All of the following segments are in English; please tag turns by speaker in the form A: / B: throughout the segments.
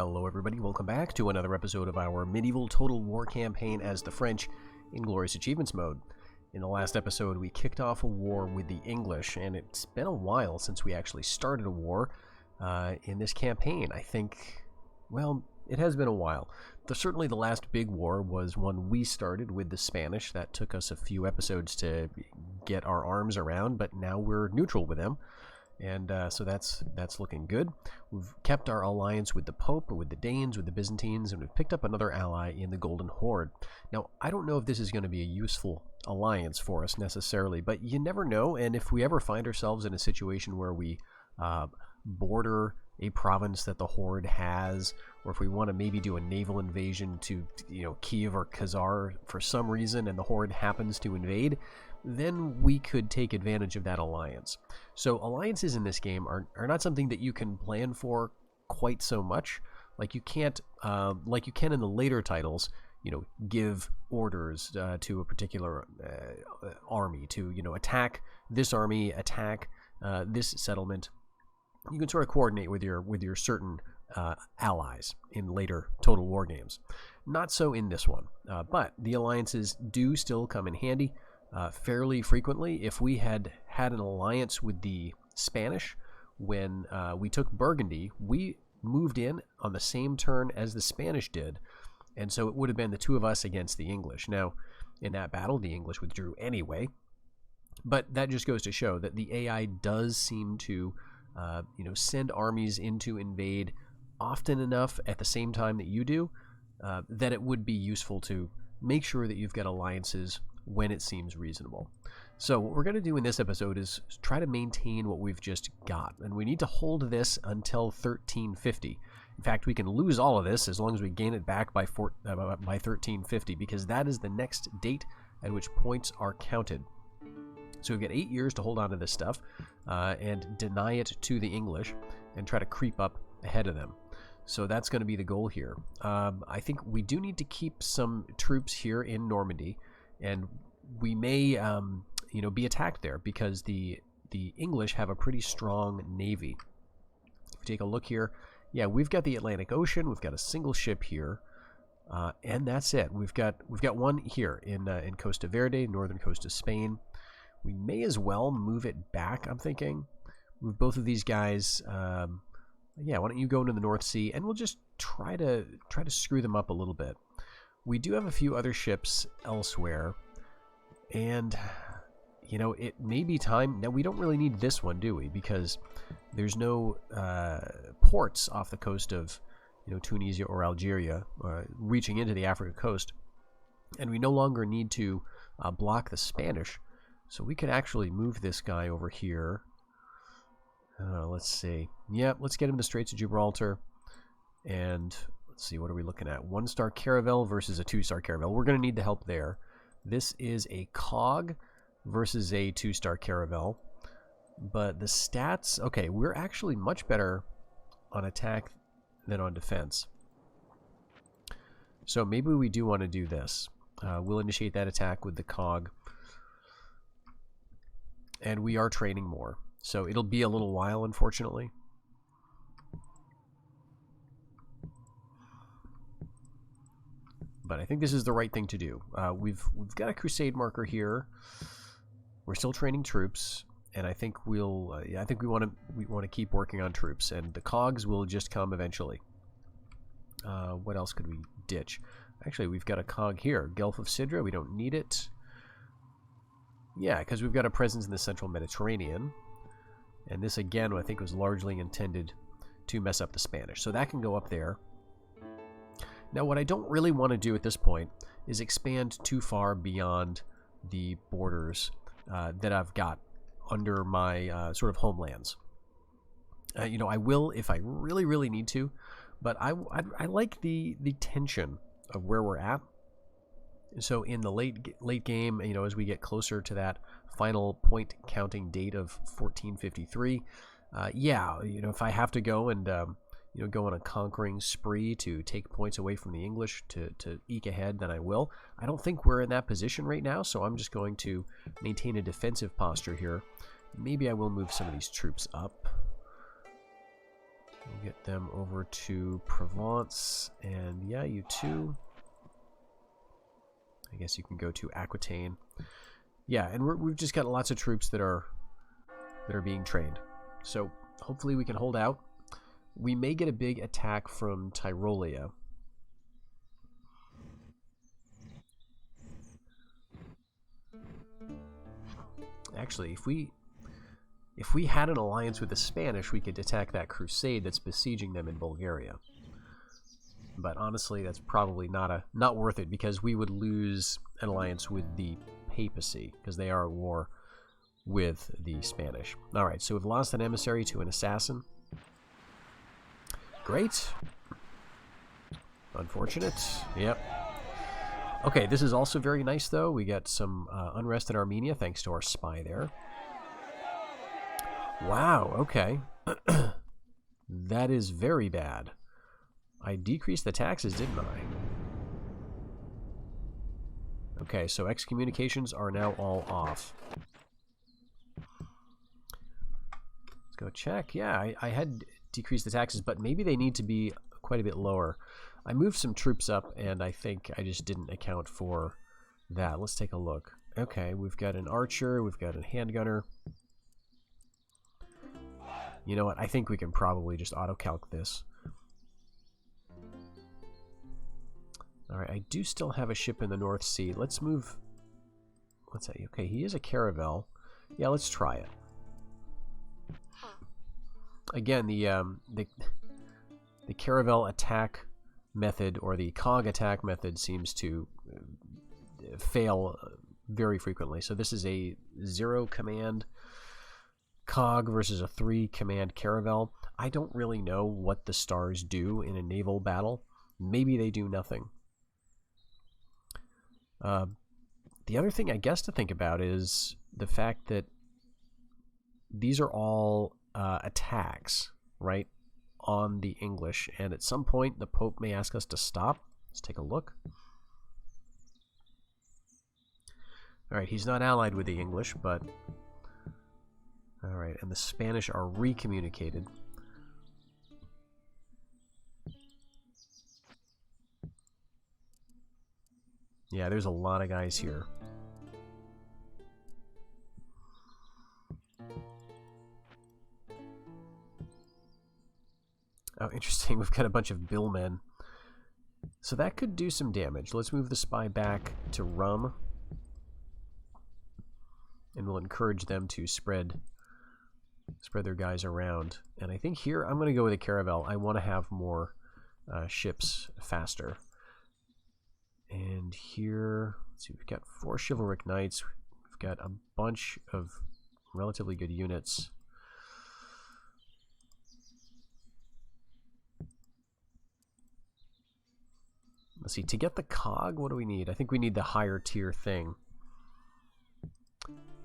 A: Hello everybody, welcome back to another episode of our medieval total war campaign as the French in Glorious Achievements mode. In the last episode we kicked off a war with the English, and it's been a while since we actually started a war in this campaign. I think, well, it has been a while. Certainly the last big war was one we started with the Spanish. That took us a few episodes to get our arms around, but now we're neutral with them. And so that's looking good. We've kept our alliance with the Pope, with the Danes, with the Byzantines, and we've picked up another ally in the Golden Horde. Now, I don't know if this is going to be a useful alliance for us necessarily, but you never know. And if we ever find ourselves in a situation where we border a province that the Horde has, or if we want to maybe do a naval invasion to, Kiev or Khazar for some reason, and the Horde happens to invade, then we could take advantage of that alliance. So alliances in this game are not something that you can plan for quite so much. Like you can't, like you can in the later titles, give orders to a particular army to, attack this army, attack this settlement. You can sort of coordinate with your certain allies in later Total War games. Not so in this one, but the alliances do still come in handy. Fairly frequently. If we had an alliance with the Spanish when we took Burgundy, we moved in on the same turn as the Spanish did, and so it would have been the two of us against the English. Now, in that battle, the English withdrew anyway, but that just goes to show that the AI does seem to send armies in to invade often enough at the same time that you do, that it would be useful to make sure that you've got alliances when it seems reasonable. So what we're going to do in this episode is try to maintain what we've just got, and we need to hold this until 1350. In fact, we can lose all of this as long as we gain it back by 1350, because that is the next date at which points are counted. So we've got 8 years to hold on to this stuff and deny it to the English and try to creep up ahead of them. So that's going to be the goal here. I think we do need to keep some troops here in Normandy, and we may, be attacked there because the English have a pretty strong navy. If you take a look here, yeah, we've got the Atlantic Ocean. We've got a single ship here, and that's it. We've got one here in Costa Verde, northern coast of Spain. We may as well move it back. I'm thinking move both of these guys. Yeah, why don't you go into the North Sea, and we'll just try to screw them up a little bit. We do have a few other ships elsewhere, and it may be time. Now, we don't really need this one, do we? Because there's no ports off the coast of Tunisia or Algeria reaching into the African coast, and we no longer need to block the Spanish. So we could actually move this guy over here. Let's see. Yeah, let's get him to Straits of Gibraltar, and let's see, what are we looking at? 1-star caravel versus a 2-star caravel. We're going to need the help there. This is a cog versus a 2-star caravel. But the stats, okay, we're actually much better on attack than on defense. So maybe we do want to do this. We'll initiate that attack with the cog. And we are training more. So it'll be a little while, unfortunately. But I think this is the right thing to do. We've got a crusade marker here. We're still training troops, and I think we want to keep working on troops, and the cogs will just come eventually. What else could we ditch? Actually, we've got a cog here, Gulf of Sidra. We don't need it. Yeah, because we've got a presence in the central Mediterranean, and this again I think was largely intended to mess up the Spanish. So that can go up there. Now, what I don't really want to do at this point is expand too far beyond the borders that I've got under my sort of homelands. I will if I really, really need to, but I like the tension of where we're at. So in the late game, as we get closer to that final point counting date of 1453, yeah, if I have to go and go on a conquering spree to take points away from the English to eke ahead, then I will. I don't think we're in that position right now, so I'm just going to maintain a defensive posture here. Maybe I will move some of these troops up. We'll get them over to Provence, and yeah, you too. I guess you can go to Aquitaine. Yeah, and we've just got lots of troops that are being trained. So hopefully we can hold out. We may get a big attack from Tyrolia. Actually, if we had an alliance with the Spanish, we could attack that crusade that's besieging them in Bulgaria. But honestly, that's probably not worth it, because we would lose an alliance with the papacy, because they are at war with the Spanish. Alright, so we've lost an emissary to an assassin. Great. Unfortunate. Yep. Okay, this is also very nice, though. We got some unrest in Armenia, thanks to our spy there. Wow, okay. That is very bad. I decreased the taxes, didn't I? Okay, so excommunications are now all off. Let's go check. Yeah, I had decreased the taxes, but maybe they need to be quite a bit lower. I moved some troops up, and I think I just didn't account for that. Let's take a look. Okay, we've got an archer, we've got a handgunner. You know what? I think we can probably just auto-calc this. Alright, I do still have a ship in the North Sea. Let's move... What's that? Okay, he is a caravel. Yeah, let's try it. Again, the caravel attack method, or the cog attack method, seems to fail very frequently. So this is a 0 command cog versus a 3 command caravel. I don't really know what the stars do in a naval battle. Maybe they do nothing. The other thing I guess to think about is the fact that these are all attacks, right, on the English, and at some point the Pope may ask us to stop. Let's take a look. Alright, he's not allied with the English, but... Alright, and the Spanish are recommunicated. Yeah, there's a lot of guys here. Oh, interesting. We've got a bunch of billmen. So that could do some damage. Let's move the spy back to Rum. And we'll encourage them to spread their guys around. And I think here, I'm going to go with a caravel. I want to have more ships faster. And here, let's see, we've got 4 chivalric knights. We've got a bunch of relatively good units. Let's see, to get the cog, what do we need? I think we need the higher tier thing.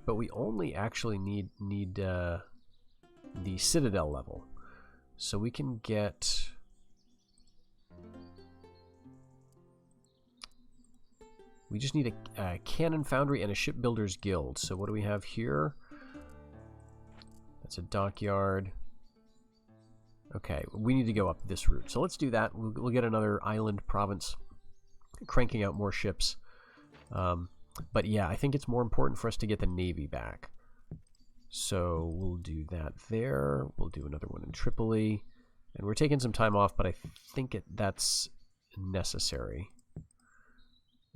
A: But we only actually need the citadel level. So we can get... We just need a cannon foundry and a shipbuilder's guild. So what do we have here? That's a dockyard. Okay, we need to go up this route. So let's do that. We'll get another island province, cranking out more ships. But yeah, I think it's more important for us to get the navy back. So we'll do that there. We'll do another one in Tripoli. And we're taking some time off, but I think that's necessary.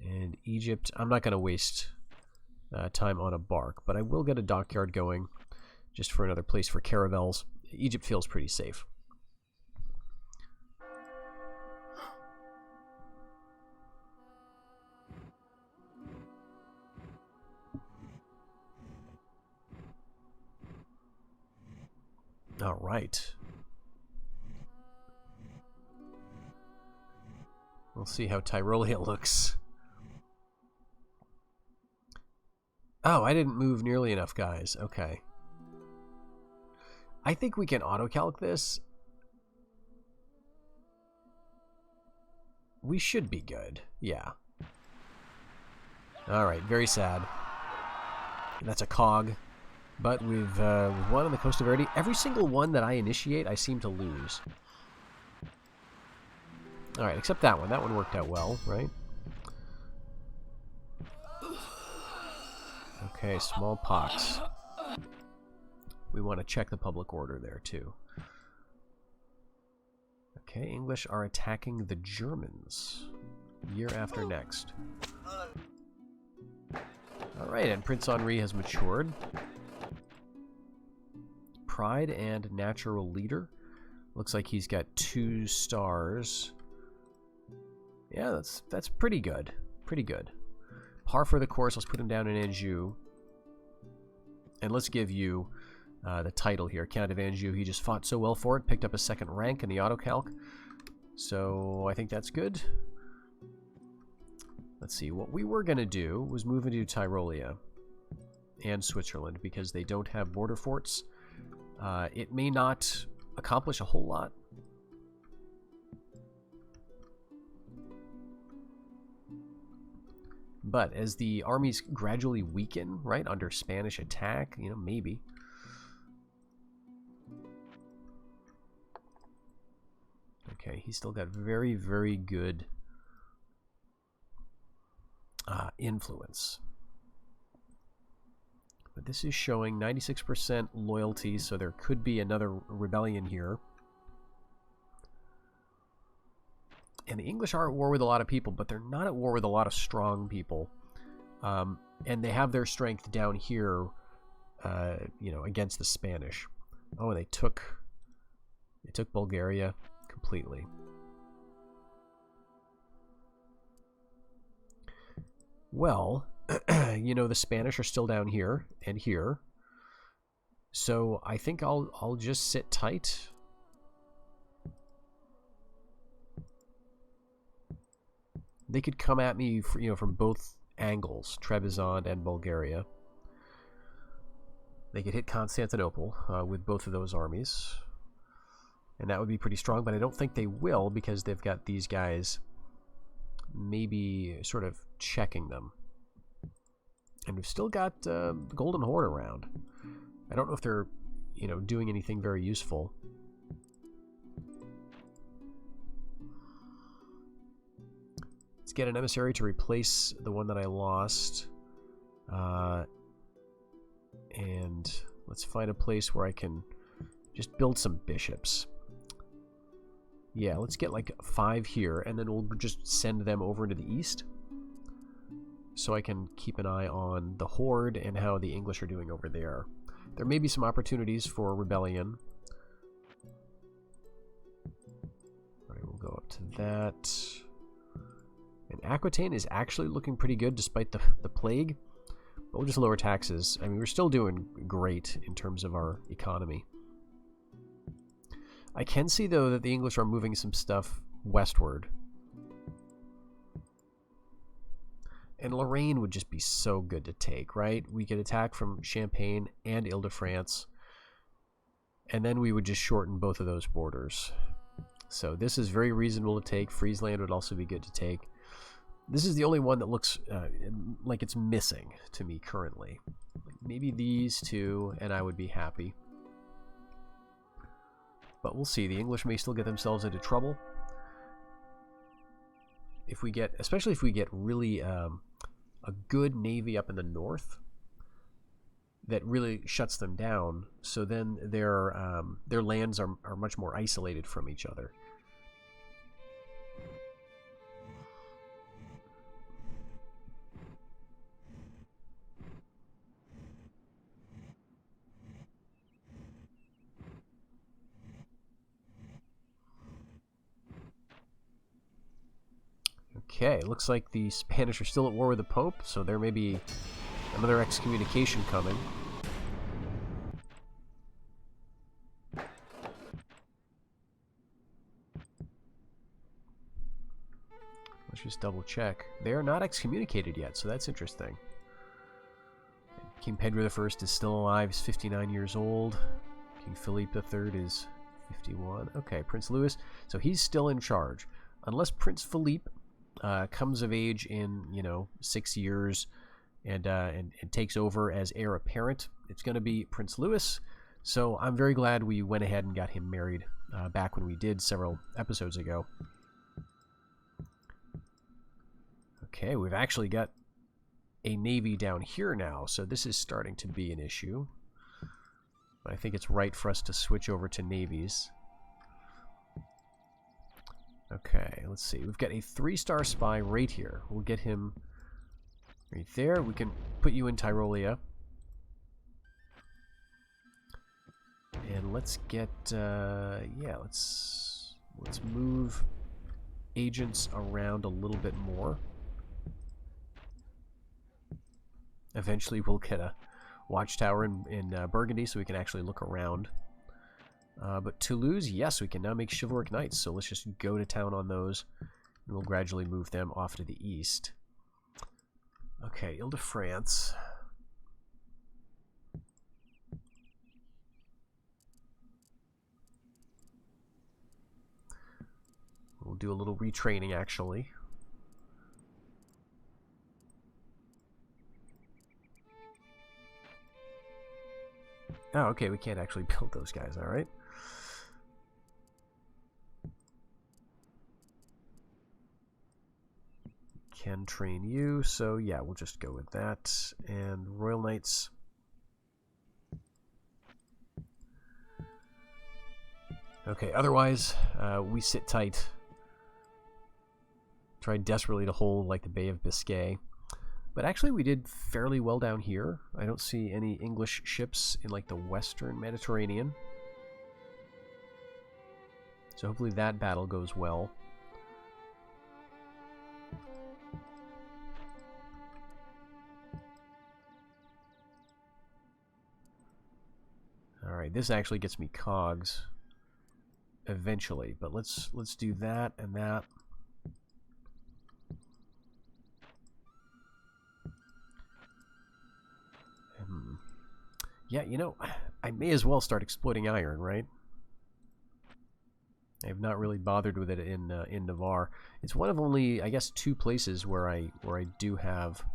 A: And Egypt, I'm not going to waste time on a bark, but I will get a dockyard going just for another place for caravels. Egypt feels pretty safe. All right. We'll see how Tyrolia looks. Oh, I didn't move nearly enough, guys. Okay. I think we can auto-calc this. We should be good. Yeah. Alright, very sad. That's a cog. But we've won on the Costa Verde. Every single one that I initiate, I seem to lose. Alright, except that one. That one worked out well, right? Okay, smallpox. We want to check the public order there, too. Okay, English are attacking the Germans. Year after next. Alright, and Prince Henri has matured. Pride and Natural Leader. Looks like he's got 2 stars. Yeah, that's pretty good. Pretty good. Par for the course. Let's put him down in Anjou. And let's give you the title here. Count of Anjou. He just fought so well for it. Picked up a 2nd rank in the autocalc. So I think that's good. Let's see. What we were going to do was move into Tyrolia and Switzerland because they don't have border forts. It may not accomplish a whole lot. But as the armies gradually weaken, right, under Spanish attack, you know, maybe. Okay, he's still got very, very good influence. But this is showing 96% loyalty, so there could be another rebellion here. And the English are at war with a lot of people, but they're not at war with a lot of strong people. And they have their strength down here, you know, against the Spanish. Oh, and they took Bulgaria completely. Well, you know, the Spanish are still down here and here. So I think I'll just sit tight. They could come at me, you know, from both angles, Trebizond and Bulgaria. They could hit Constantinople with both of those armies. And that would be pretty strong, but I don't think they will because they've got these guys maybe sort of checking them. And we've still got the Golden Horde around. I don't know if they're, you know, doing anything very useful. Let's get an emissary to replace the one that I lost. And let's find a place where I can just build some bishops. Yeah, let's get like 5 here, and then we'll just send them over into the east. So I can keep an eye on the Horde and how the English are doing over there. There may be some opportunities for rebellion. Alright, we'll go up to that. And Aquitaine is actually looking pretty good despite the plague. But we'll just lower taxes. I mean, we're still doing great in terms of our economy. I can see, though, that the English are moving some stuff westward. And Lorraine would just be so good to take, right? We could attack from Champagne and Ile-de-France. And then we would just shorten both of those borders. So this is very reasonable to take. Friesland would also be good to take. This is the only one that looks like it's missing to me currently. Maybe these two, and I would be happy. But we'll see. The English may still get themselves into trouble. If we get, especially if we get really a good navy up in the north that really shuts them down, so then their lands are much more isolated from each other. Okay, looks like the Spanish are still at war with the Pope, so there may be another excommunication coming. Let's just double check. They are not excommunicated yet, so that's interesting. King Pedro I is still alive. He's 59 years old. King Philippe III is 51. Okay, Prince Louis. So he's still in charge. Unless Prince Philippe comes of age in, 6 years, and takes over as heir apparent. It's going to be Prince Louis. So I'm very glad we went ahead and got him married back when we did several episodes ago. Okay, we've actually got a navy down here now, so this is starting to be an issue. But I think it's right for us to switch over to navies. Okay, let's see. We've got a 3-star spy right here. We'll get him right there. We can put you in Tyrolia. And let's get, yeah, let's move agents around a little bit more. Eventually we'll get a watchtower in Burgundy so we can actually look around. But Toulouse, yes, we can now make chivalric knights, so let's just go to town on those, and we'll gradually move them off to the east. Okay, Ile-de-France. We'll do a little retraining, actually. Oh, okay, we can't actually build those guys, alright. Can train you, so yeah, we'll just go with that. And Royal Knights. Okay, otherwise, we sit tight. Try desperately to hold, like, the Bay of Biscay. But actually, we did fairly well down here. I don't see any English ships in, like, the western Mediterranean. So hopefully that battle goes well. Alright, this actually gets me cogs eventually, but let's do that and that. Yeah, you know, I may as well start exploiting iron, right? I have not really bothered with it in Navarre. It's one of only, I guess, 2 places where I do have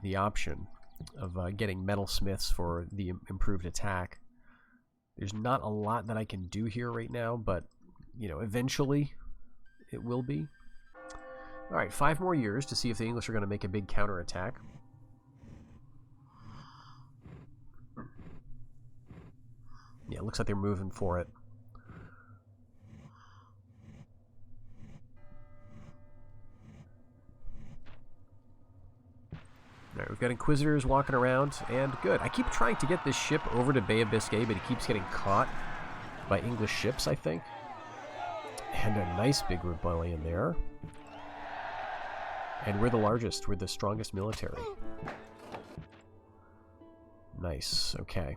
A: the option of getting metalsmiths for the improved attack. There's not a lot that I can do here right now, but, you know, eventually it will be. Alright, 5 more years to see if the English are going to make a big counterattack. Yeah, it looks like they're moving for it. Alright, we've got Inquisitors walking around, and good. I keep trying to get this ship over to Bay of Biscay, but it keeps getting caught by English ships, I think. And a nice big rebellion there. And we're the largest. We're the strongest military. Nice. Okay.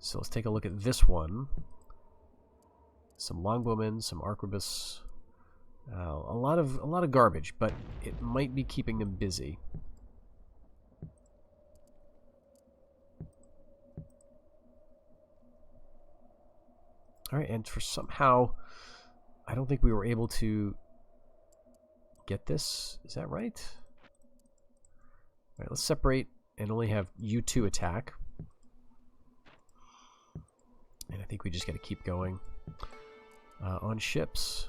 A: So let's take a look at this one. Some longbowmen, some arquebus. A lot of garbage, but it might be keeping them busy. Alright, and for somehow, I don't think we were able to get this. Is that right? Alright, let's separate and only have you 2 attack. And I think we just got to keep going on ships.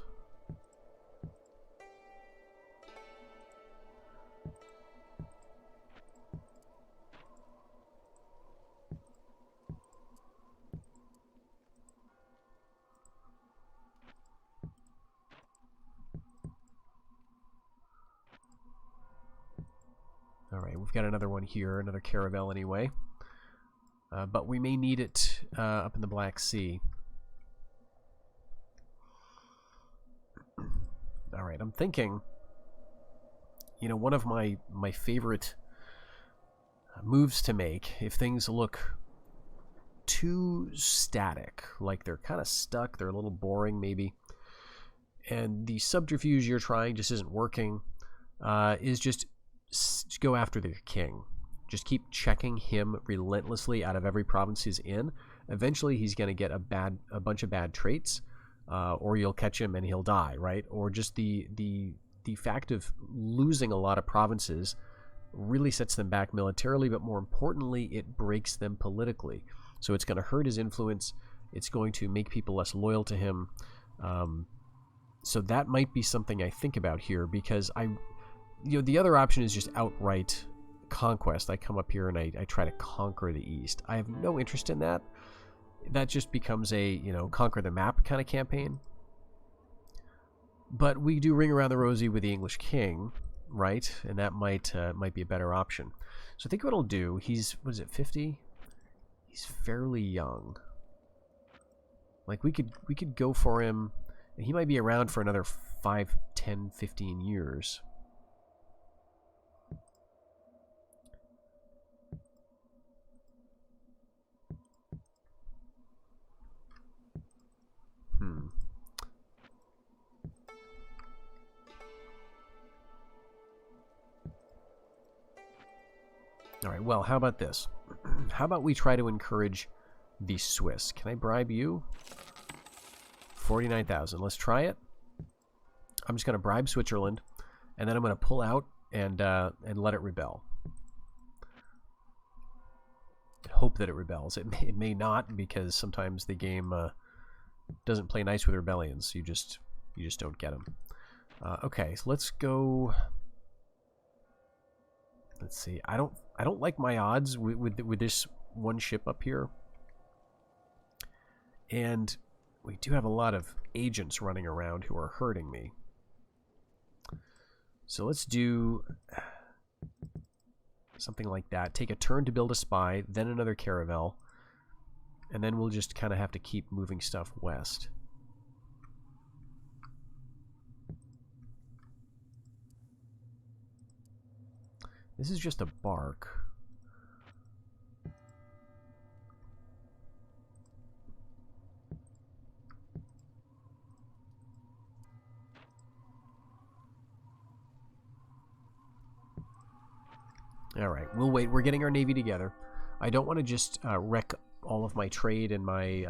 A: Alright, we've got another one here, another caravel anyway. But we may need it up in the Black Sea. Alright, I'm thinking, you know, one of my favorite moves to make, if things look too static, like they're kind of stuck, they're a little boring maybe, and the subterfuge you're trying just isn't working, is just go after the king. Just keep checking him relentlessly out of every province he's in. Eventually, he's going to get a bunch of bad traits, or you'll catch him and he'll die, right? Or just the fact of losing a lot of provinces really sets them back militarily, but more importantly, it breaks them politically. So it's going to hurt his influence. It's going to make people less loyal to him. So that might be something I think about here, because the other option is just outright conquest. I come up here and I try to conquer the East. I have no interest in that. That just becomes a, conquer the map kind of campaign. But we do ring around the rosy with the English king, right? And that might be a better option. So I think what I'll do, he's, what is it, 50? He's fairly young. Like, we could go for him, and he might be around for another 5, 10, 15 years. All right, well, how about this? How about we try to encourage the Swiss? Can I bribe you? 49,000. Let's try it. I'm just going to bribe Switzerland, and then I'm going to pull out and let it rebel. Hope that it rebels. It may not, because sometimes the game doesn't play nice with rebellions. You just don't get them. Okay, so let's go. Let's see. I don't like my odds with this one ship up here. And we do have a lot of agents running around who are hurting me. So let's do something like that. Take a turn to build a spy, then another caravel, and then we'll just kind of have to keep moving stuff west. This is just a bark. All right, we'll wait. We're getting our navy together. I don't want to just wreck all of my trade and my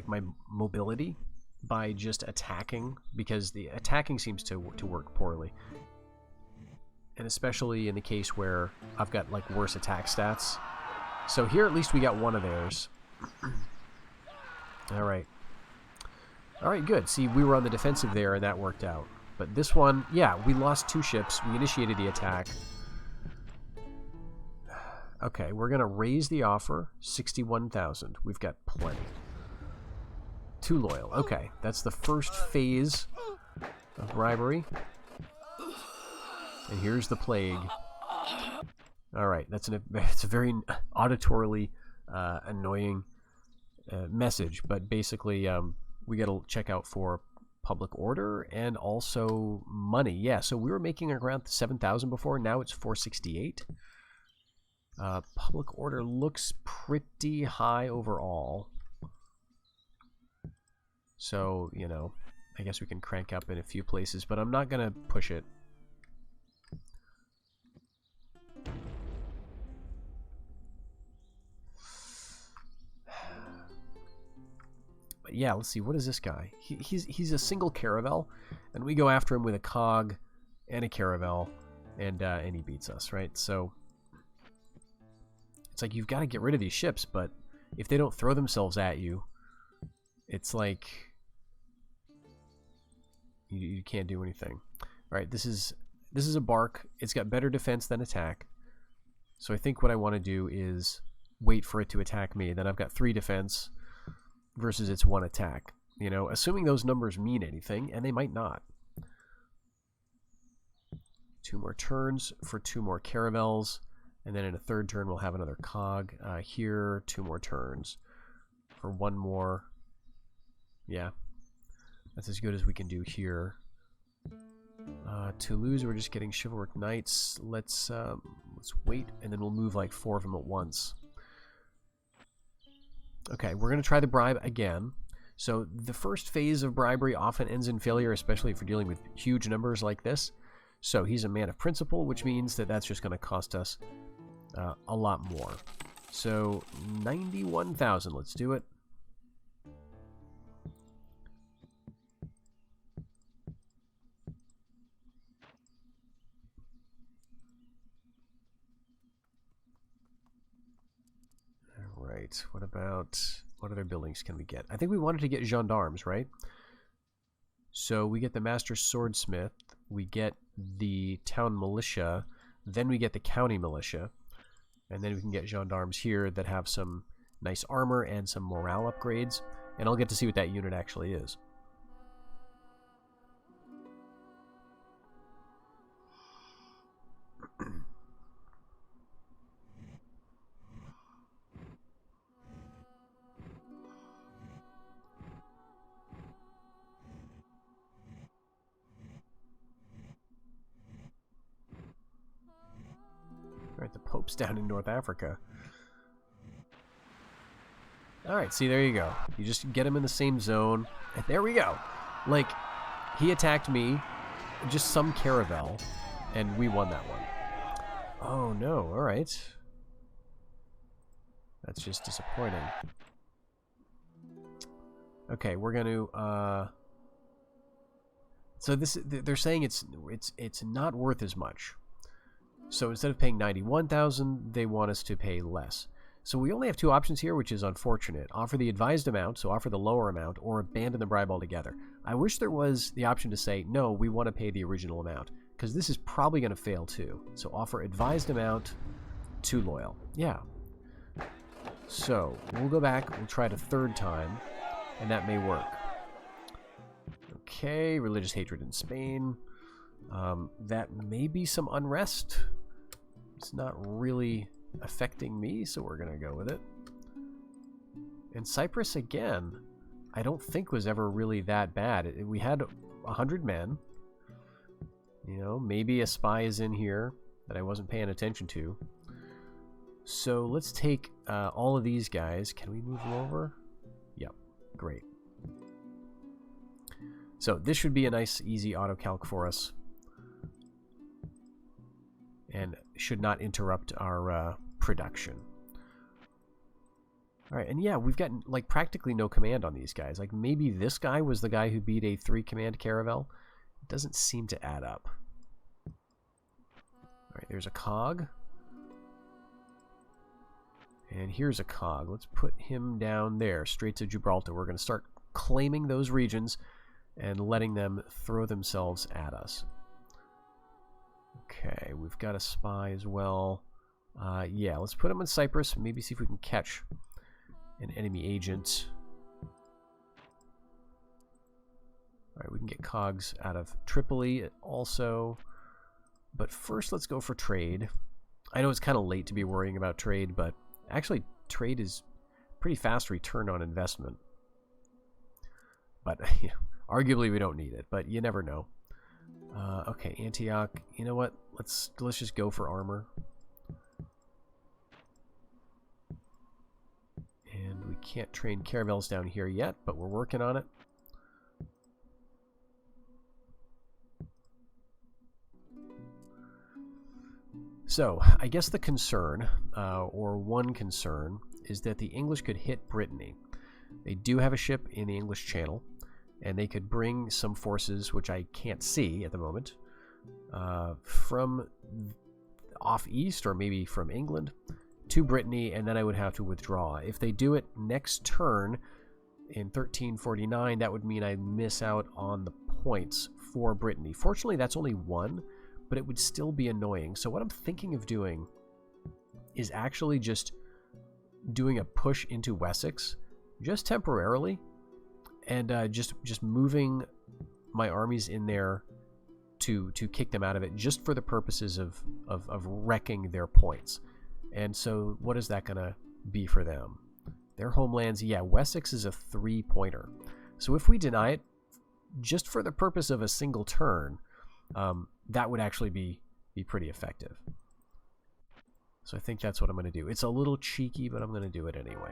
A: my mobility by just attacking, because the attacking seems to work poorly. And especially in the case where I've got like worse attack stats. So here at least we got one of theirs. All right. All right, good. See, we were on the defensive there and that worked out. But this one, yeah, we lost 2 ships. We initiated the attack. Okay, we're going to raise the offer. 61,000. We've got plenty. Too loyal. Okay, that's the first phase of bribery. And here's the plague. All right, it's a very auditorily annoying message, but basically we got to check out for public order and also money. Yeah, so we were making around 7,000 before. Now it's 468. Public order looks pretty high overall. So, I guess we can crank up in a few places, but I'm not going to push it. But yeah, let's see. What is this guy? He's a single caravel, and we go after him with a cog and a caravel, and he beats us, right? So it's like you've got to get rid of these ships, but if they don't throw themselves at you, it's like you can't do anything. All right, this is a bark. It's got better defense than attack. So I think what I want to do is wait for it to attack me. Then I've got 3 defense versus its 1 attack. Assuming those numbers mean anything, and they might not. 2 more turns for 2 more caravels, and then in a 3rd turn we'll have another cog. Here, 2 more turns for 1 more. Yeah, that's as good as we can do here. Toulouse, we're just getting chivalric knights. Let's wait, and then we'll move like 4 of them at once. Okay, we're going to try the bribe again. So the first phase of bribery often ends in failure, especially if you're dealing with huge numbers like this. So he's a man of principle, which means that that's just going to cost us a lot more. So 91,000, let's do it. Alright, what other buildings can we get? I think we wanted to get gendarmes, right? So we get the master swordsmith, we get the town militia, then we get the county militia, and then we can get gendarmes here that have some nice armor and some morale upgrades, and I'll get to see what that unit actually is. Alright, the Pope's down in North Africa. Alright, see, there you go. You just get him in the same zone. And there we go. Like, he attacked me, just some caravel, and we won that one. Oh, no. Alright. That's just disappointing. Okay, we're going to, so this, they're saying it's not worth as much. So instead of paying 91,000, they want us to pay less. So we only have two options here, which is unfortunate. Offer the advised amount, so offer the lower amount, or abandon the bribe altogether. I wish there was the option to say, no, we want to pay the original amount, because this is probably going to fail too. So offer advised amount, too loyal. Yeah. So we'll go back, we'll try it a third time, and that may work. Okay, religious hatred in Spain. That may be some unrest. It's not really affecting me, so we're going to go with it. And Cyprus, again, I don't think was ever really that bad. We had 100 men. You know, maybe a spy is in here that I wasn't paying attention to. So let's take all of these guys. Can we move them over? Yep, great. So this should be a nice, easy auto-calc for us. And should not interrupt our production. Alright, and yeah, we've got like practically no command on these guys. Like maybe this guy was the guy who beat a 3-command caravel. It doesn't seem to add up. Alright, there's a cog. And here's a cog. Let's put him down there, Straits of Gibraltar. We're going to start claiming those regions and letting them throw themselves at us. Okay, we've got a spy as well. Yeah, let's put him in Cyprus. Maybe see if we can catch an enemy agent. Alright, we can get cogs out of Tripoli also. But first, let's go for trade. I know it's kind of late to be worrying about trade, but actually, trade is pretty fast return on investment. But, you know, arguably we don't need it, but you never know. Okay, Antioch. You know what? Let's just go for armor. And we can't train caravels down here yet, but we're working on it. So, I guess the concern, or one concern, is that the English could hit Brittany. They do have a ship in the English Channel, and they could bring some forces, which I can't see at the moment, from off east, or maybe from England, to Brittany, and then I would have to withdraw. If they do it next turn, in 1349, that would mean I miss out on the points for Brittany. Fortunately, that's only one, but it would still be annoying. So what I'm thinking of doing is actually just doing a push into Wessex, just temporarily, and just moving my armies in there to kick them out of it, just for the purposes of wrecking their points. And so what is that going to be for them? Their homelands, yeah, Wessex is a 3-pointer. So if we deny it, just for the purpose of a single turn, that would actually be pretty effective. So I think that's what I'm going to do. It's a little cheeky, but I'm going to do it anyway.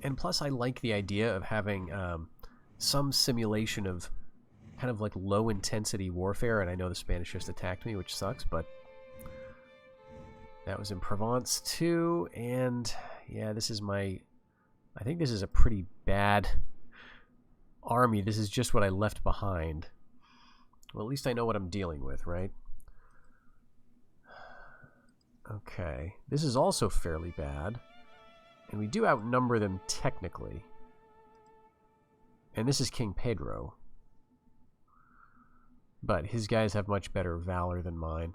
A: And plus, I like the idea of having some simulation of kind of like low-intensity warfare. And I know the Spanish just attacked me, which sucks, but that was in Provence too. And yeah, this is my... I think this is a pretty bad army. This is just what I left behind. Well, at least I know what I'm dealing with, right? Okay, this is also fairly bad. And we do outnumber them technically. And this is King Pedro. But his guys have much better valor than mine.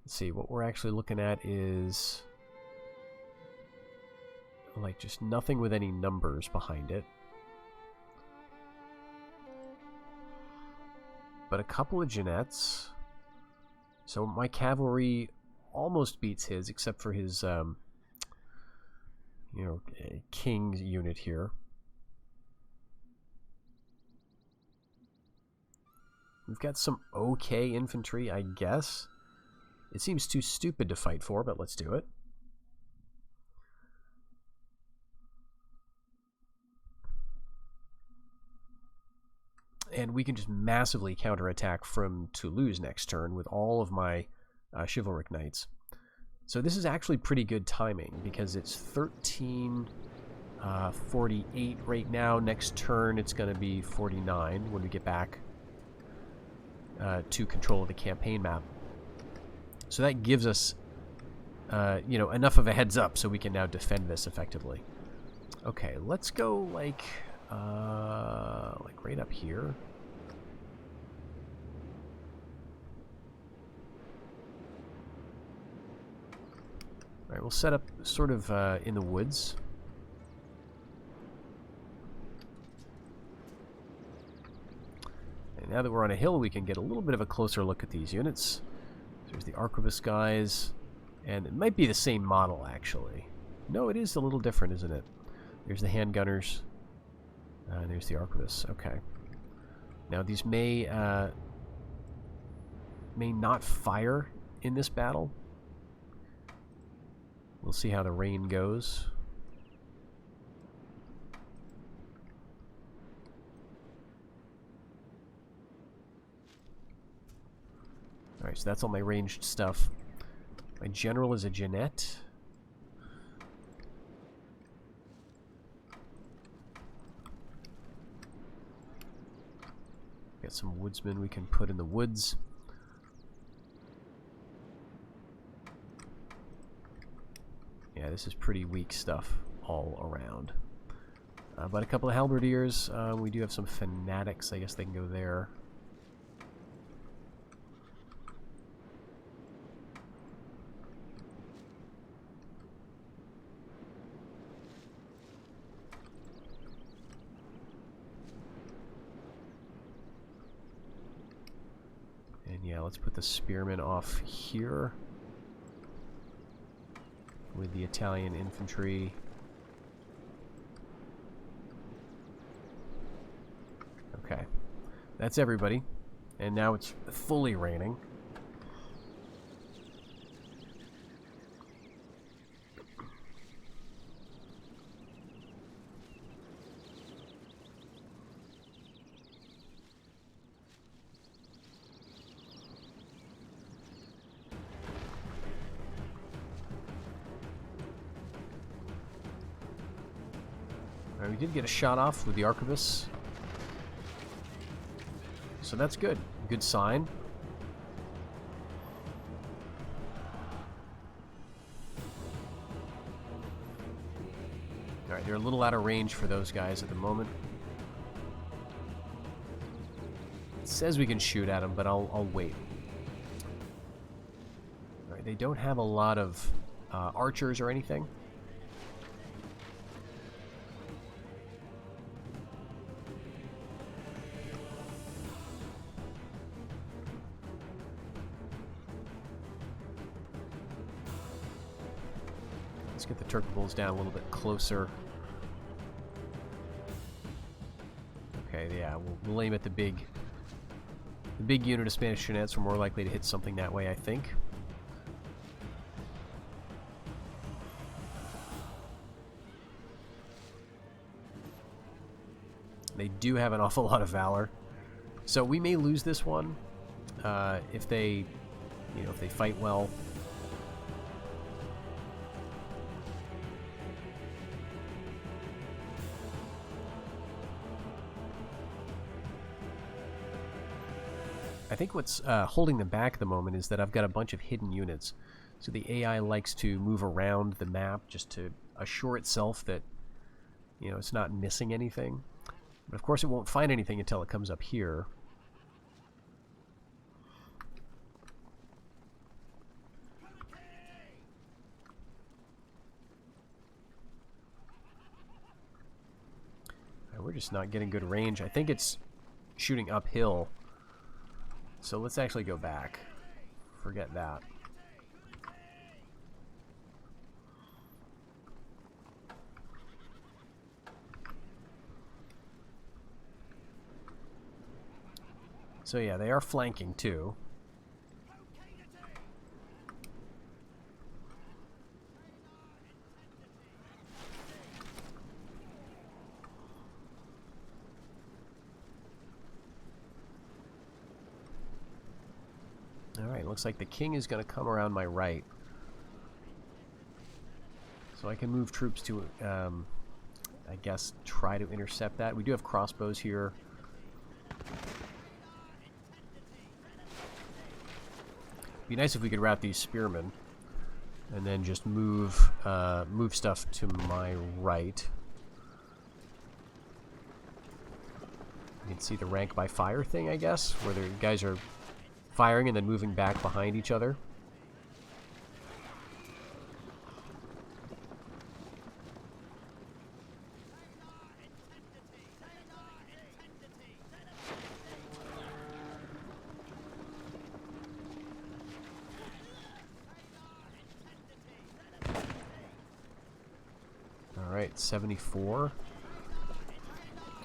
A: Let's see, what we're actually looking at is... like, just nothing with any numbers behind it. But a couple of Jeanettes. So my cavalry almost beats his, except for his, you know, king unit here. We've got some okay infantry, I guess. It seems too stupid to fight for, but let's do it. And we can just massively counterattack from Toulouse next turn with all of my chivalric knights. So this is actually pretty good timing, because it's 13:48 right now. Next turn it's going to be 49 when we get back to control of the campaign map. So that gives us you know, enough of a heads up so we can now defend this effectively. Okay, let's go like right up here. All right, we'll set up sort of in the woods. And now that we're on a hill, we can get a little bit of a closer look at these units. There's the arquebus guys, and it might be the same model, actually. No, it is a little different, isn't it? There's the handgunners, and there's the arquebus. Okay. Now, these may not fire in this battle. We'll see how the rain goes. Alright, so that's all my ranged stuff. My general is a Jeanette. Got some woodsmen we can put in the woods. Yeah, this is pretty weak stuff all around. But a couple of halberdiers. We do have some fanatics. I guess they can go there. And yeah, let's put the spearmen off here with the Italian infantry. Okay, that's everybody. And now it's fully raining. Alright, we did get a shot off with the arquebus. So that's good. Good sign. Alright, they're a little out of range for those guys at the moment. It says we can shoot at them, but I'll wait. Alright, they don't have a lot of archers or anything. Let's get the Turk bulls down a little bit closer. Okay, yeah, we'll aim at the big unit of Spanish Jeanettes. We're more likely to hit something that way, I think. They do have an awful lot of valor, so we may lose this one if they, you know, if they fight well. I think what's holding them back at the moment is that I've got a bunch of hidden units. So the AI likes to move around the map just to assure itself that, you know, it's not missing anything. But of course it won't find anything until it comes up here. We're just not getting good range. I think it's shooting uphill. So let's actually go back. Forget that. So yeah, they are flanking too. Alright, looks like the king is going to come around my right. So I can move troops to, I guess, try to intercept that. We do have crossbows here. Be nice if we could route these spearmen and then just move stuff to my right. You can see the rank by fire thing, I guess, where the guys are firing and then moving back behind each other. Alright, 74.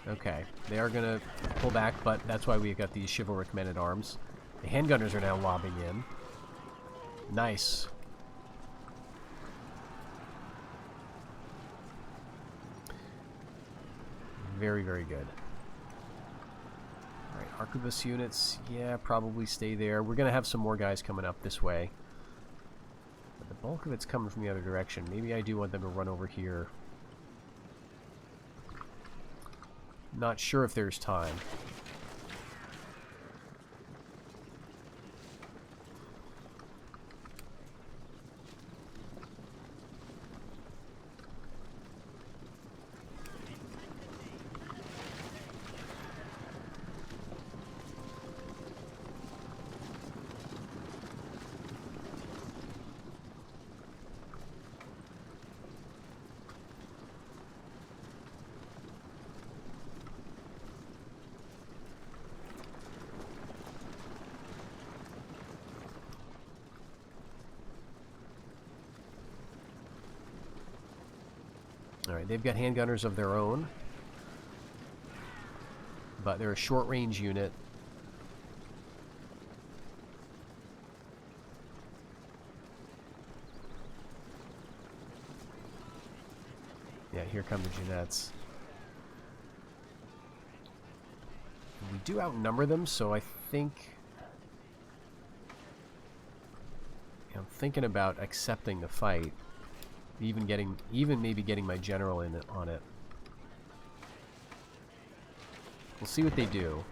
A: Okay, they are going to pull back, but that's why we've got these chivalric men-at-arms. The handgunners are now lobbing in. Nice. Very, very good. Alright, arquebus units, yeah, probably stay there. We're going to have some more guys coming up this way. But the bulk of it's coming from the other direction. Maybe I do want them to run over here. Not sure if there's time. Alright, they've got handgunners of their own, but they're a short-range unit. Yeah, here come the Jeanettes. We do outnumber them, so I think... I'm thinking about accepting the fight. Even maybe getting my general in on it. We'll see what they do.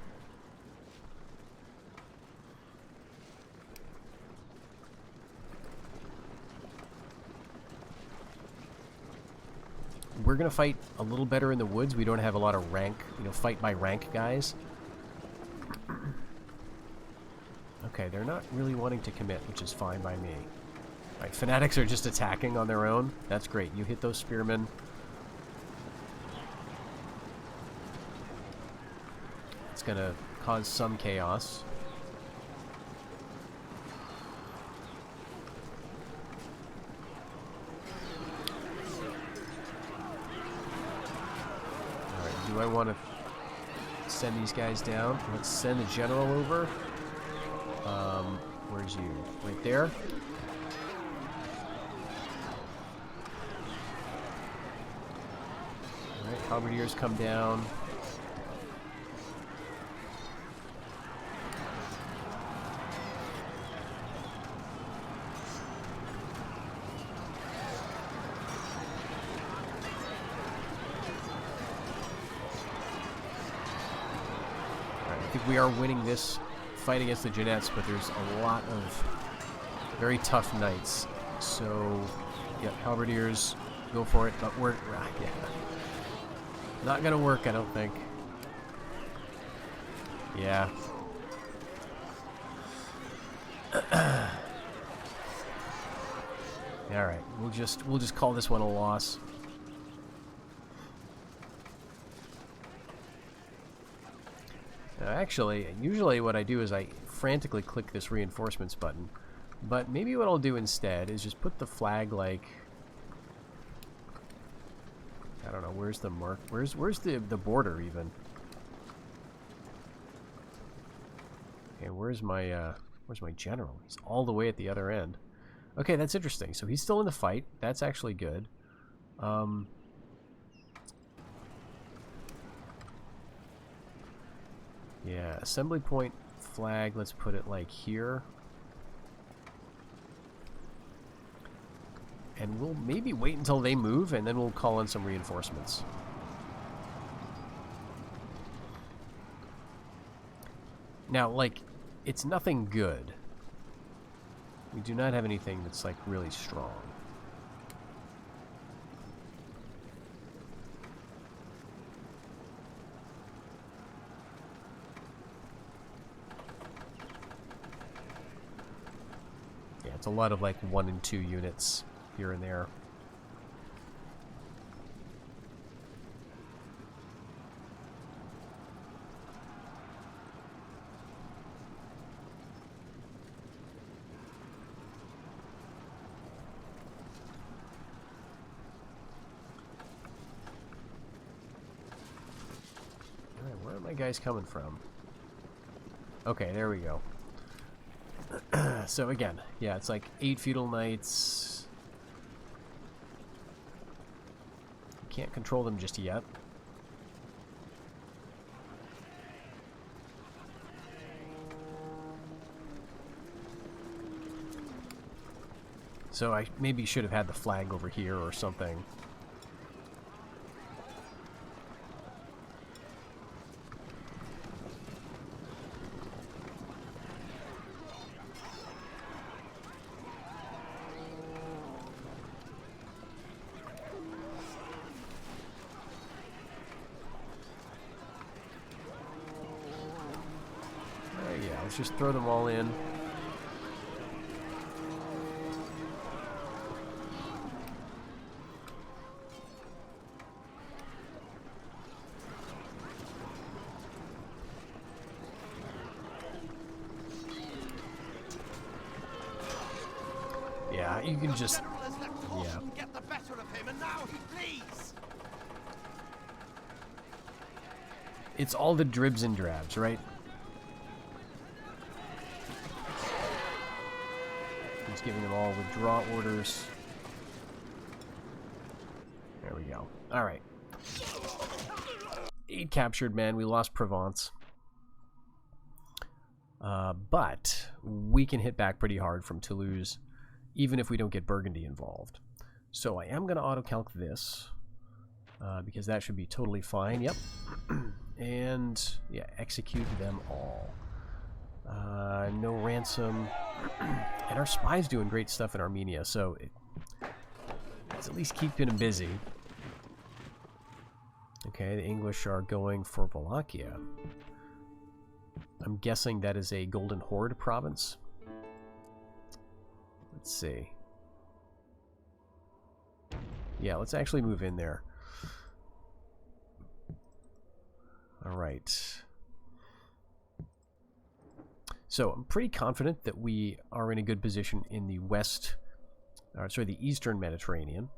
A: We're gonna fight a little better in the woods. We don't have a lot of rank, fight by rank guys. Okay, they're not really wanting to commit, which is fine by me. Right, fanatics are just attacking on their own. That's great. You hit those spearmen. It's gonna cause some chaos. Alright, do I want to send these guys down? Let's send the general over. Where's you? Right there? Halberdiers come down. Alright, I think we are winning this fight against the Jeanettes, but there's a lot of very tough knights. So, yep, halberdiers, go for it. But we're yeah, not gonna work, I don't think. Yeah. All right, we'll just call this one a loss. Now, actually, usually what I do is I frantically click this reinforcements button, but maybe what I'll do instead is just put the flag like, I don't know, where's the mark? Where's the border even? Okay, where's my general? He's all the way at the other end. Okay, that's interesting. So he's still in the fight. That's actually good. Yeah, assembly point flag, let's put it like here. And we'll maybe wait until they move, and then we'll call in some reinforcements. Now, like, it's nothing good. We do not have anything that's, like, really strong. Yeah, it's a lot of, like, 1 and 2 units here and there. Where are my guys coming from? Okay, there we go. So again, yeah, it's like 8 feudal knights. Can't control them just yet. So I maybe should have had the flag over here or something. Yeah, let's just throw them all in. Yeah, you can just... Yeah.
B: Get the better of him, and now he flees.
A: It's all the dribs and drabs, right? He's giving them all withdraw orders. There we go. All right. 8 captured men. We lost Provence. But we can hit back pretty hard from Toulouse, even if we don't get Burgundy involved. So I am going to auto-calc this, because that should be totally fine. Yep. And, yeah, execute them all. No ransom. And our spy's doing great stuff in Armenia, so it's at least keeping him busy. Okay, the English are going for Wallachia. I'm guessing that is a Golden Horde province. Let's see. Yeah, let's actually move in there. All right. So I'm pretty confident that we are in a good position in the the Eastern Mediterranean.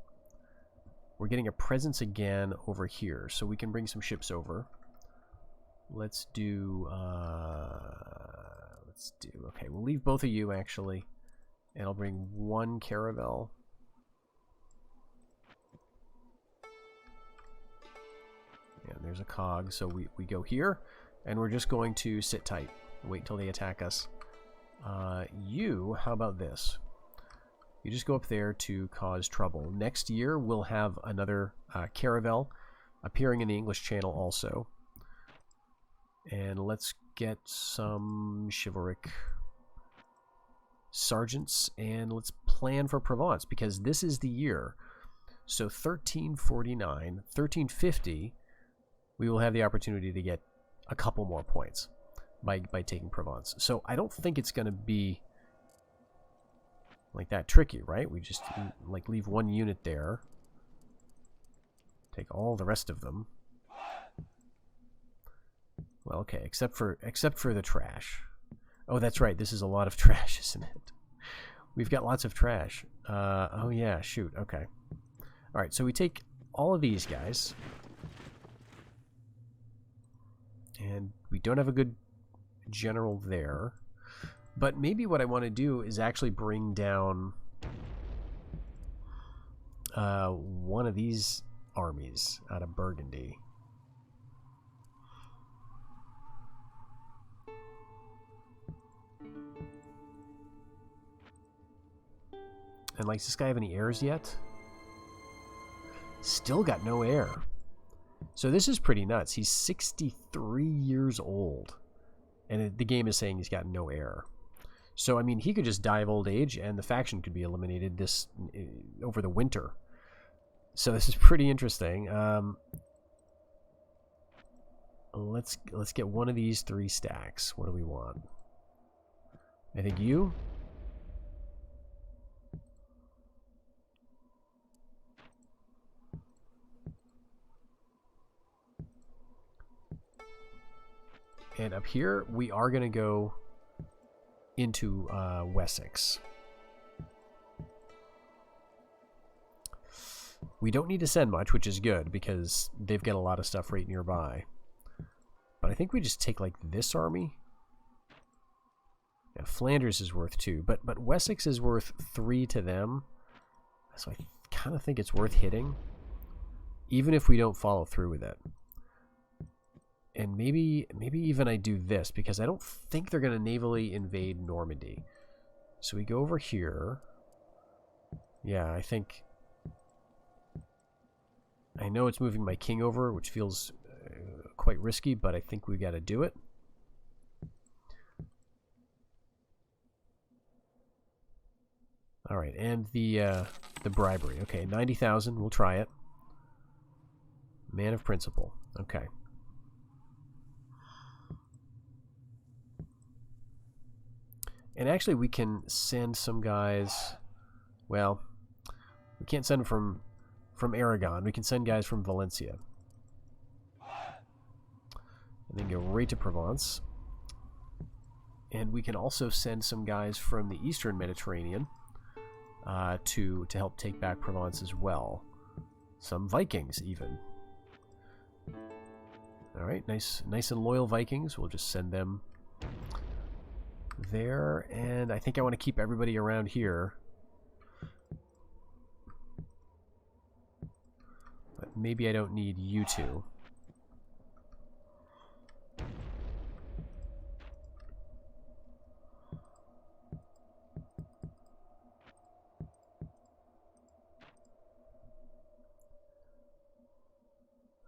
A: We're getting a presence again over here, so we can bring some ships over. Let's do, okay, we'll leave both of you, actually, and I'll bring 1 caravel. Yeah, there's a cog, so we go here, and we're just going to sit tight. Wait till they attack us. How about this? You just go up there to cause trouble. Next year, we'll have another caravel appearing in the English Channel also. And let's get some chivalric sergeants, and let's plan for Provence, because this is the year. So 1349, 1350, we will have the opportunity to get a couple more points by taking Provence. So I don't think it's going to be like that tricky, right? We just like leave one unit there, take all the rest of them. Well, okay, except for the trash. Oh, that's right. This is a lot of trash, isn't it? We've got lots of trash. Oh yeah, shoot. Okay. All right, so we take all of these guys, and we don't have a good general there. But maybe what I want to do is actually bring down one of these armies out of Burgundy. And like, does this guy have any heirs yet? Still got no heir. So this is pretty nuts. He's 63 years old, and the game is saying he's got no heir. So I mean, he could just die of old age, and the faction could be eliminated this over the winter. So this is pretty interesting. Let's get one of these 3 stacks. What do we want? I think you. And up here, we are going to go into Wessex. We don't need to send much, which is good, because they've got a lot of stuff right nearby. But I think we just take, like, this army. Yeah, Flanders is worth 2, but Wessex is worth 3 to them. So I kind of think it's worth hitting, even if we don't follow through with it. And maybe even I do this, because I don't think they're going to navally invade Normandy. So we go over here. Yeah, I think... I know it's moving my king over, which feels quite risky, but I think we got to do it. All right, and the bribery. Okay, 90,000. We'll try it. Man of principle. Okay. And actually, we can send some guys. Well, we can't send them from Aragon. We can send guys from Valencia, and then go right to Provence. And we can also send some guys from the Eastern Mediterranean to help take back Provence as well. Some Vikings, even. All right, nice and loyal Vikings. We'll just send them there, and I think I want to keep everybody around here. But maybe I don't need you two.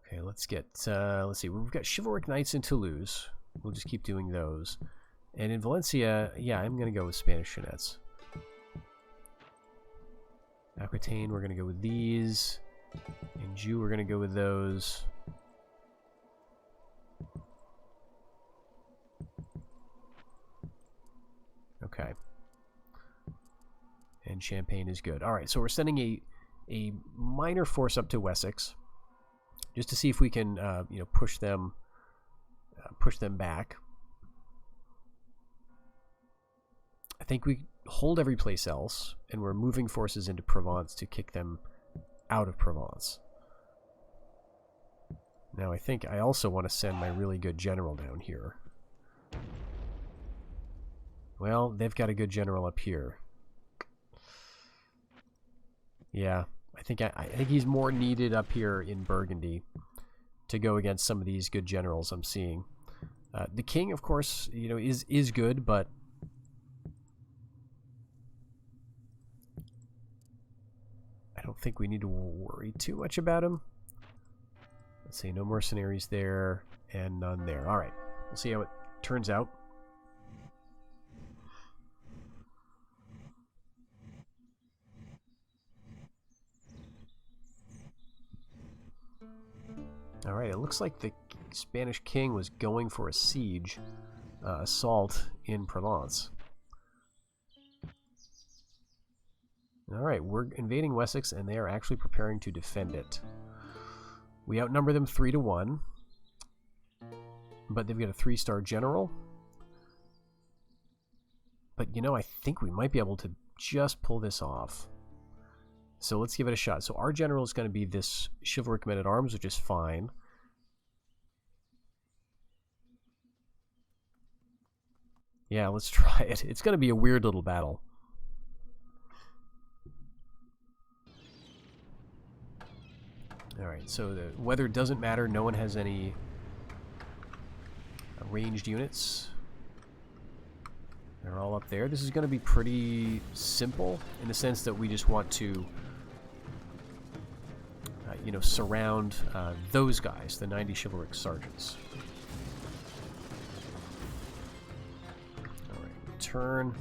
A: Okay, let's get, let's see, we've got Chivalric Knights in Toulouse. We'll just keep doing those. And in Valencia, yeah, I'm going to go with Spanish Chinettes. Aquitaine, we're going to go with these. In Jew, we're going to go with those. Okay. And Champagne is good. All right, so we're sending a minor force up to Wessex, just to see if we can, you know, push them back. I think we hold every place else, and we're moving forces into Provence to kick them out of Provence. Now I think I also want to send my really good general down here. Well, they've got a good general up here. Yeah, I think he's more needed up here in Burgundy to go against some of these good generals I'm seeing. The king, of course, you know, is good, but I don't think we need to worry too much about him. Let's see, no mercenaries there and none there. All right, we'll see how it turns out. Alright, it looks like the Spanish king was going for a siege, assault in Provence. Alright, we're invading Wessex, and they are actually preparing to defend it. We outnumber them 3-1, but they've got a 3-star general. But, you know, I think we might be able to just pull this off. So let's give it a shot. So our general is going to be this chivalric men-at-arms, which is fine. Yeah, let's try it. It's going to be a weird little battle. Alright, so the weather doesn't matter. No one has any ranged units. They're all up there. This is going to be pretty simple in the sense that we just want to, you know, surround those guys, the 90 chivalric sergeants. Alright, return.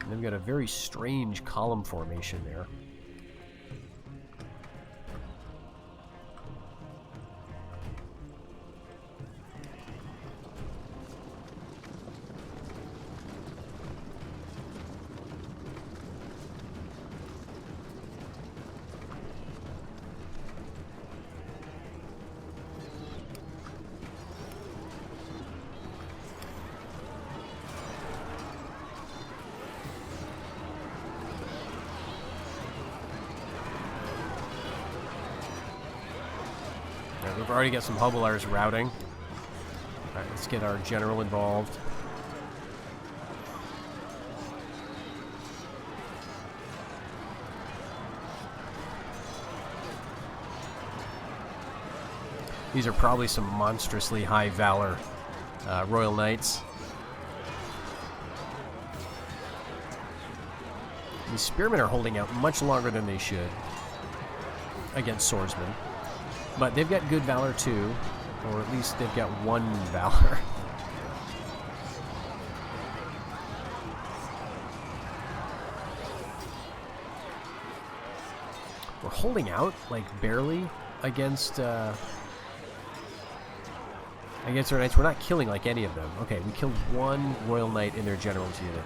A: And they've got a very strange column formation there. We've already got some Hubblars routing. Alright, let's get our general involved. These are probably some monstrously high valor Royal Knights. These spearmen are holding out much longer than they should against swordsmen. But they've got good valor too, or at least they've got one valor. We're holding out, like, barely against our knights. We're not killing, like, any of them. Okay, we killed one Royal Knight in their general's unit.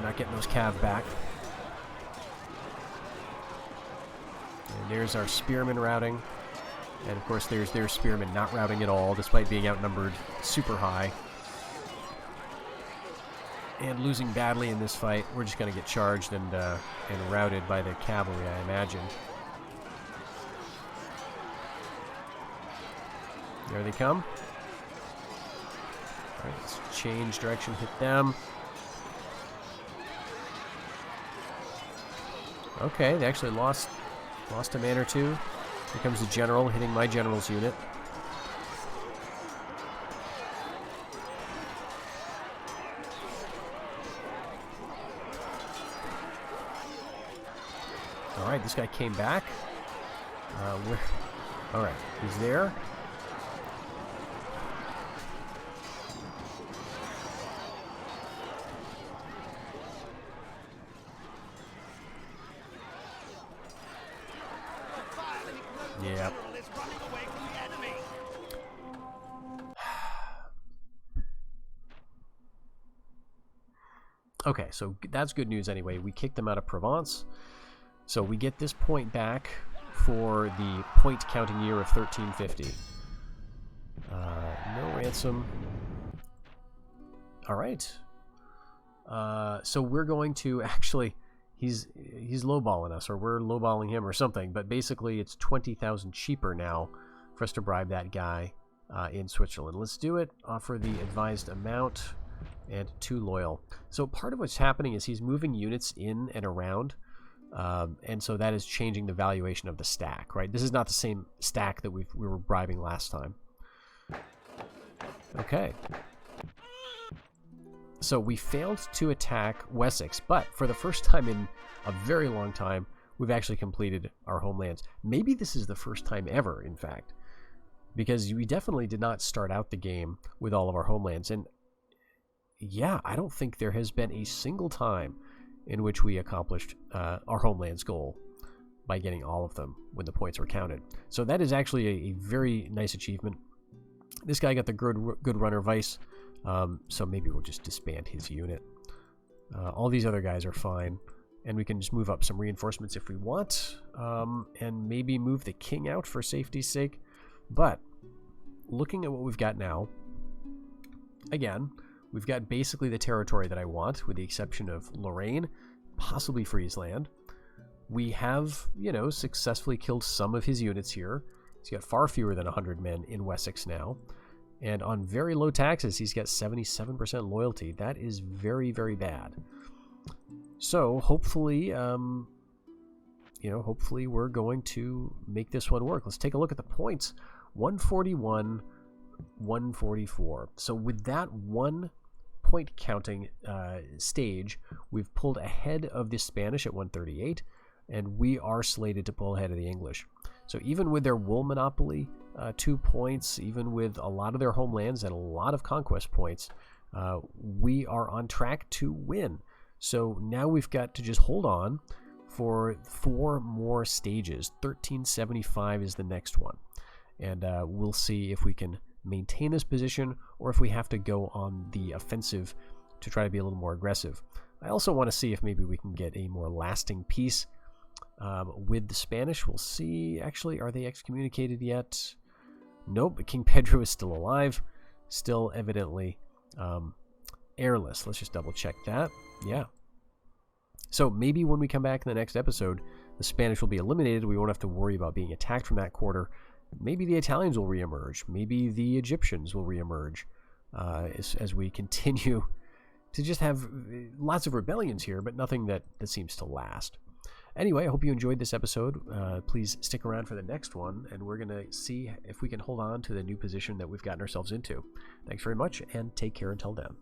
A: Not getting those cav back. And there's our spearmen routing. And of course there's their spearmen not routing at all, despite being outnumbered super high. And losing badly in this fight. We're just going to get charged and routed by the cavalry, I imagine. There they come. Alright, let's change direction, hit them. Okay, they actually lost a man or two. Here comes the general, hitting my general's unit. Alright, this guy came back. Alright, he's there. Yep. Okay, so that's good news anyway. We kicked them out of Provence. So we get this point back for the point counting year of 1350. No ransom. Alright. So we're going to actually... He's lowballing us, or we're lowballing him or something, but basically it's 20,000 cheaper now for us to bribe that guy in Switzerland. Let's do it. Offer the advised amount and 2 loyal. So part of what's happening is he's moving units in and around, and so that is changing the valuation of the stack, right? This is not the same stack that we were bribing last time. Okay. So we failed to attack Wessex, but for the first time in a very long time, we've actually completed our homelands. Maybe this is the first time ever, in fact, because we definitely did not start out the game with all of our homelands. And yeah, I don't think there has been a single time in which we accomplished our homelands goal by getting all of them when the points were counted. So that is actually a very nice achievement. This guy got the good runner vice, so maybe we'll just disband his unit. All these other guys are fine, and we can just move up some reinforcements if we want, and maybe move the king out for safety's sake. But looking at what we've got now, again, we've got basically the territory that I want, with the exception of Lorraine, possibly Friesland. We have, successfully killed some of his units here. He's got far fewer than 100 men in Wessex now. And on very low taxes, he's got 77% loyalty. That is very, very bad. So hopefully, hopefully we're going to make this one work. Let's take a look at the points. 141, 144. So with that 1 point counting stage, we've pulled ahead of the Spanish at 138, and we are slated to pull ahead of the English. So even with their wool monopoly, 2 points, even with a lot of their homelands and a lot of conquest points, we are on track to win. So now we've got to just hold on for 4 more stages. 1375 is the next one. And we'll see if we can maintain this position or if we have to go on the offensive to try to be a little more aggressive. I also want to see if maybe we can get a more lasting peace with the Spanish. We'll see. Actually, are they excommunicated yet? Nope. King Pedro is still alive. Still evidently heirless. Let's just double check that. Yeah. So maybe when we come back in the next episode, the Spanish will be eliminated. We won't have to worry about being attacked from that quarter. Maybe the Italians will reemerge. Maybe the Egyptians will reemerge as we continue to just have lots of rebellions here, but nothing that seems to last. Anyway, I hope you enjoyed this episode. Please stick around for the next one, and we're going to see if we can hold on to the new position that we've gotten ourselves into. Thanks very much, and take care until then.